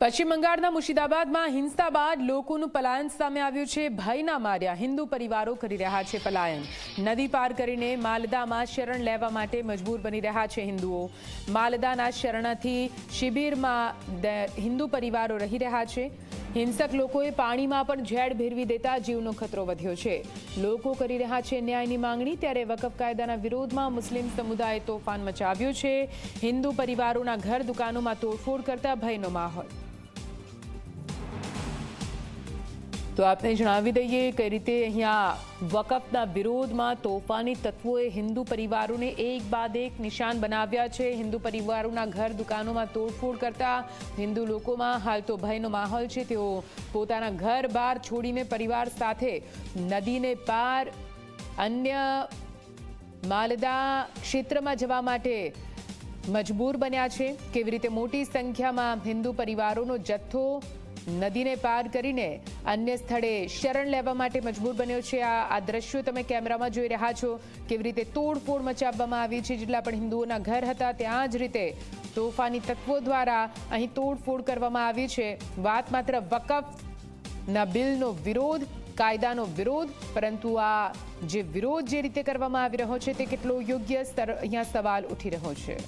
પશ્ચિમ બંગાળના મુર્શિદાબાદમાં હિંસા બાદ લોકોનું પલાયન સામે આવ્યું છે। ભયના માર્યા હિન્દુ પરિવારો કરી રહ્યા છે પલાયન। નદી પાર કરીને માલદામાં શરણ લેવા માટે મજબૂર બની રહ્યા છે હિન્દુઓ। માલદાના શરણાર્થી શિબિરમાં હિન્દુ પરિવારો રહી રહ્યા છે। હિંસક લોકોએ પાણીમાં પણ ઝેર ભેરવી દેતા જીવનો ખતરો વધ્યો છે। લોકો કરી રહ્યા છે ન્યાયની માંગણી, ત્યારે વકફ કાયદાના વિરોધમાં મુસ્લિમ સમુદાયે તોફાન મચાવ્યું છે। હિન્દુ પરિવારોના ઘર દુકાનોમાં તોડફોડ કરતા ભયનો માહોલ। તો આપને જણાવી દઈએ કઈ રીતે અહીંયા વકફના વિરોધમાં તોફાની તત્વોએ હિન્દુ પરિવારોને એક બાદ એક નિશાન બનાવ્યા છે। હિન્દુ પરિવારોના ઘર દુકાનોમાં તોડફોડ કરતા હિન્દુ લોકોમાં હાલ તો ભયનો માહોલ છે। તેઓ પોતાના ઘર બહાર છોડીને પરિવાર સાથે નદીને પાર અન્ય માલદા ક્ષેત્રમાં જવા માટે મજબૂર બન્યા છે। કેવી રીતે મોટી સંખ્યામાં હિન્દુ પરિવારોનો જથ્થો નદીને પાર કરીને અન્ય સ્થળે શરણ લેવા માટે મજબૂર બન્યો છે। આ દ્રશ્યો તમે કેમેરામાં જોઈ રહ્યા છો, કેવી રીતે તોડફોડ મચાવવામાં આવી છે। જેટલા પણ હિન્દુઓના ઘર હતા ત્યાં જ રીતે તોફાની તત્વો દ્વારા અહીં તોડફોડ કરવામાં આવી છે। વાત માત્ર વકફના બિલનો વિરોધ, કાયદાનો વિરોધ, પરંતુ આ જે વિરોધ જે રીતે કરવામાં આવી રહ્યો છે તે કેટલો યોગ્ય અહીંયા સવાલ ઉઠી રહ્યો છે।